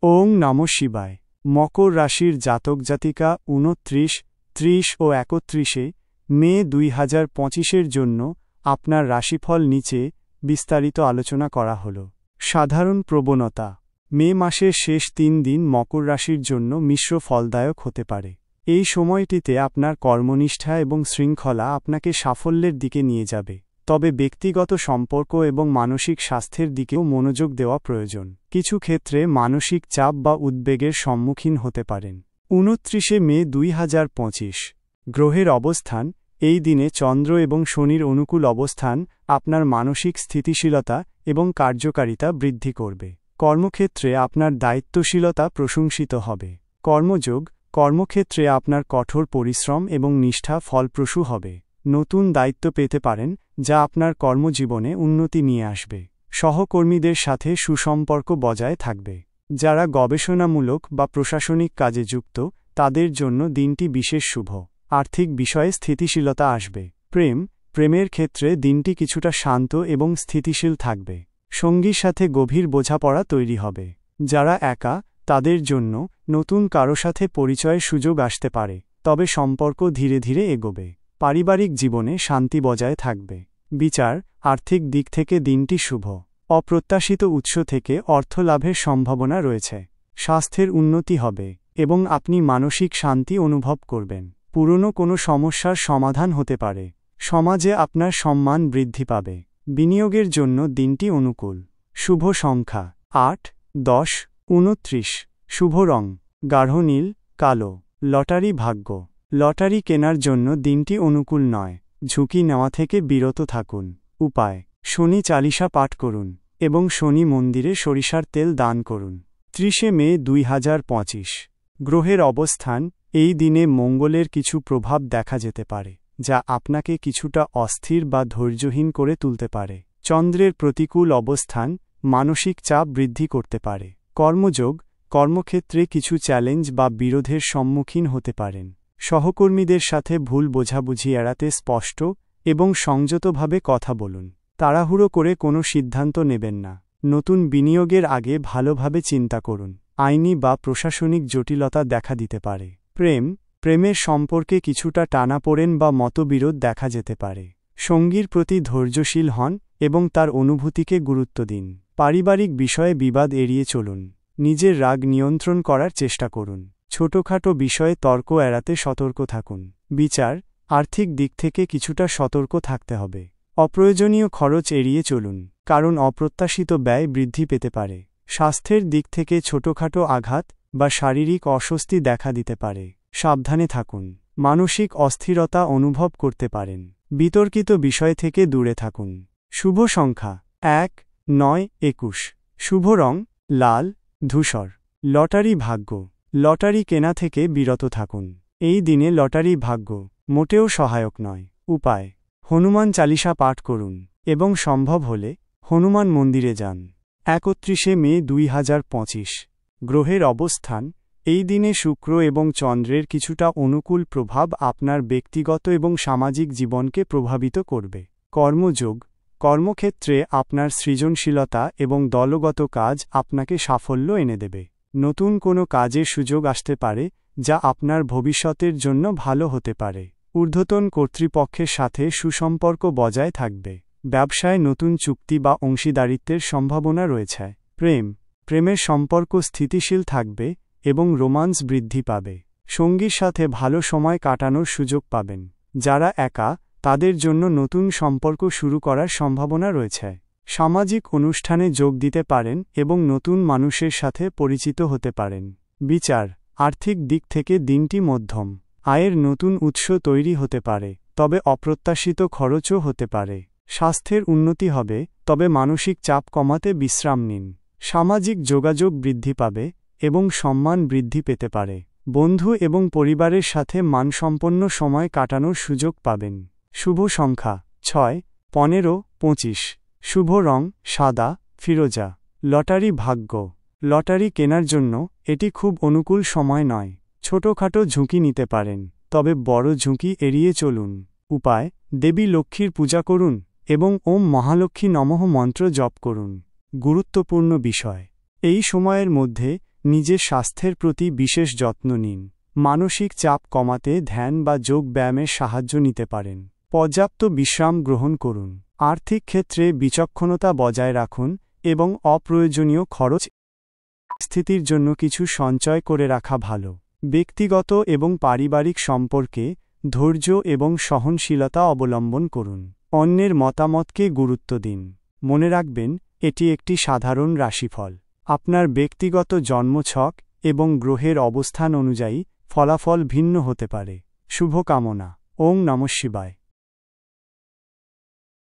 ওং নমঃ শিবায়। মকর রাশির জাতক জাতিকা 29, 30 ও 31 মে 2025 জন্য আপনার রাশিফল নিচে বিস্তারিত আলোচনা করা হল। সাধারণ প্রবণতা। মে মাসের শেষ 3 দিন মকর রাশির জন্য মিশ্র ফলদায়ক হতে পারে। এই সময়টিতে আপনার কর্মনিষ্ঠা এবং শৃঙ্খলা আপনাকে সাফল্যের দিকে নিয়ে যাবে, তবে ব্যক্তিগত সম্পর্ক এবং মানসিক স্বাস্থ্যের দিকেও মনোযোগ দেওয়া প্রয়োজন। কিছু ক্ষেত্রে মানসিক চাপ বা উদ্বেগের সম্মুখীন হতে পারেন। 29 মে 2025 গ্রহের অবস্থান। এই দিনে চন্দ্র এবং শনির অনুকূল অবস্থান আপনার মানসিক স্থিতিশীলতা এবং কার্যকারিতা বৃদ্ধি করবে। কর্মক্ষেত্রে আপনার দায়িত্বশীলতা প্রশংসিত হবে। কর্মযোগ। কর্মক্ষেত্রে আপনার কঠোর পরিশ্রম এবং নিষ্ঠা ফলপ্রসূ হবে। নতুন দায়িত্ব পেতে পারেন, যা আপনার কর্মজীবনে উন্নতি নিয়ে আসবে। সহকর্মীদের সাথে সুসম্পর্ক বজায় থাকবে। যারা গবেষণামূলক বা প্রশাসনিক কাজে যুক্ত, তাদের জন্য দিনটি বিশেষ শুভ। আর্থিক বিষয়ে স্থিতিশীলতা আসবে। প্রেমের ক্ষেত্রে দিনটি কিছুটা শান্ত এবং স্থিতিশীল থাকবে। সঙ্গীর সাথে গভীর বোঝাপড়া তৈরি হবে। যারা একা, তাদের জন্য নতুন কারো সাথে পরিচয়ের সুযোগ আসতে পারে, তবে সম্পর্ক ধীরে ধীরে এগোবে। পারিবারিক জীবনে শান্তি বজায় থাকবে। বিচার। আর্থিক দিক থেকে দিনটি শুভ। অপ্রত্যাশিত উৎস থেকে অর্থ লাভের সম্ভাবনা রয়েছে। স্বাস্থ্যের উন্নতি হবে এবং আপনি মানসিক শান্তি অনুভব করবেন। পুরনো কোনো সমস্যার সমাধান হতে পারে। সমাজে আপনার সম্মান বৃদ্ধি পাবে। বিনিয়োগের জন্য দিনটি অনুকূল। শুভ সংখ্যা 8, 10, 29। শুভ রং গাঢ় নীল, কালো। লটারি ভাগ্য। লটারি কেনার জন্য দিনটি অনুকূল নয়। ঝুঁকি নেওয়া থেকে বিরত থাকুন। উপায়। শনি চালিসা পাঠ করুন এবং শনি মন্দিরে সরিষার তেল দান করুন। 30 মে 2025 গ্রহের অবস্থান। এই দিনে মঙ্গলের কিছু প্রভাব দেখা যেতে পারে, যা আপনাকে কিছুটা অস্থির বা ধৈর্যহীন করে তুলতে পারে। চন্দ্রের প্রতিকূল অবস্থান মানসিক চাপ বৃদ্ধি করতে পারে। কর্মযোগ। কর্মক্ষেত্রে কিছু চ্যালেঞ্জ বা বিরোধের সম্মুখীন হতে পারেন। সহকর্মীদের সাথে ভুল বোঝাবুঝি এড়াতে স্পষ্ট এবং সংযতভাবে কথা বলুন। তাড়াহুড়ো করে কোনো সিদ্ধান্ত নেবেন না। নতুন বিনিয়োগের আগে ভালোভাবে চিন্তা করুন। আইনি বা প্রশাসনিক জটিলতা দেখা দিতে পারে। প্রেমের সম্পর্কে কিছুটা টানাপোড়েন বা মতবিরোধ দেখা যেতে পারে। সঙ্গীর প্রতি ধৈর্যশীল হন এবং তার অনুভূতিকে গুরুত্ব দিন। পারিবারিক বিষয়ে বিবাদ এড়িয়ে চলুন। নিজের রাগ নিয়ন্ত্রণ করার চেষ্টা করুন। ছোটখাটো বিষয়ে তর্ক এড়াতে সতর্ক থাকুন। বিচার। আর্থিক দিক থেকে কিছুটা সতর্ক থাকতে হবে। অপ্রয়োজনীয় খরচ এড়িয়ে চলুন, কারণ অপ্রত্যাশিত ব্যয় বৃদ্ধি পেতে পারে। স্বাস্থ্যের দিক থেকে ছোটখাটো আঘাত বা শারীরিক অস্বস্তি দেখা দিতে পারে। সাবধানে থাকুন। মানসিক অস্থিরতা অনুভব করতে পারেন। বিতর্কিত বিষয় থেকে দূরে থাকুন। শুভ সংখ্যা 1, 9, 21। শুভ রং লাল, ধূসর। লটারি ভাগ্য। লটারি কেনা থেকে বিরত থাকুন। এই দিনে লটারি ভাগ্য মোটেও সহায়ক নয়। উপায়। হনুমান চালিসা পাঠ করুন এবং সম্ভব হলে হনুমান মন্দিরে যান। 31 মে 2025 গ্রহের অবস্থান। এই দিনে শুক্র এবং চন্দ্রের কিছুটা অনুকূল প্রভাব আপনার ব্যক্তিগত এবং সামাজিক জীবনকে প্রভাবিত করবে। কর্মযোগ। কর্মক্ষেত্রে আপনার সৃজনশীলতা এবং দলগত কাজ আপনাকে সাফল্য এনে দেবে। নতুন কোনো কাজের সুযোগ আসতে পারে, যা আপনার ভবিষ্যতের জন্য ভালো হতে পারে। ঊর্ধ্বতন কর্তৃপক্ষের সাথে সুসম্পর্ক বজায় থাকবে। ব্যবসায় নতুন চুক্তি বা অংশীদারিত্বের সম্ভাবনা রয়েছে। প্রেমের সম্পর্ক স্থিতিশীল থাকবে এবং রোমান্স বৃদ্ধি পাবে। সঙ্গীর সাথে ভালো সময় কাটানোর সুযোগ পাবেন। যারা একা, তাদের জন্য নতুন সম্পর্ক শুরু করার সম্ভাবনা রয়েছে। সামাজিক অনুষ্ঠানে যোগ দিতে পারেন এবং নতুন মানুষের সাথে পরিচিত হতে পারেন। বিচার। আর্থিক দিক থেকে দিনটি মধ্যম। আয়ের নতুন উৎস তৈরি হতে পারে, তবে অপ্রত্যাশিত খরচও হতে পারে। স্বাস্থ্যের উন্নতি হবে, তবে মানসিক চাপ কমাতে বিশ্রাম নিন। সামাজিক যোগাযোগ বৃদ্ধি পাবে এবং সম্মান বৃদ্ধি পেতে পারে। বন্ধু এবং পরিবারের সাথে মানসম্পন্ন সময় কাটানোর সুযোগ পাবেন। শুভ সংখ্যা 6, 15, 25। শুভ রং সাদা, ফিরোজা। লটারি ভাগ্য। লটারি কেনার জন্য এটি খুব অনুকূল সময় নয়। ছোটখাটো ঝুঁকি নিতে পারেন, তবে বড় ঝুঁকি এড়িয়ে চলুন। উপায়। দেবী লক্ষ্মীর পূজা করুন এবং ওম মহালক্ষ্মী নমঃ মন্ত্র জপ করুন। গুরুত্বপূর্ণ বিষয়। এই সময়ের মধ্যে নিজের স্বাস্থ্যের প্রতি বিশেষ যত্ন নিন। মানসিক চাপ কমাতে ধ্যান বা যোগ ব্যায়ামের সাহায্য নিতে পারেন। পর্যাপ্ত বিশ্রাম গ্রহণ করুন। আর্থিক ক্ষেত্রে বিচক্ষণতা বজায় রাখুন এবং অপ্রয়োজনীয় খরচ স্থিতির জন্য কিছু সঞ্চয় করে রাখা ভালো। ব্যক্তিগত এবং পারিবারিক সম্পর্কে ধৈর্য এবং সহনশীলতা অবলম্বন করুন। অন্যের মতামতকে গুরুত্ব দিন। মনে রাখবেন, এটি একটি সাধারণ রাশিফল। আপনার ব্যক্তিগত জন্মছক এবং গ্রহের অবস্থান অনুযায়ী ফলাফল ভিন্ন হতে পারে। শুভকামনা। ওম নমঃ শিবায়।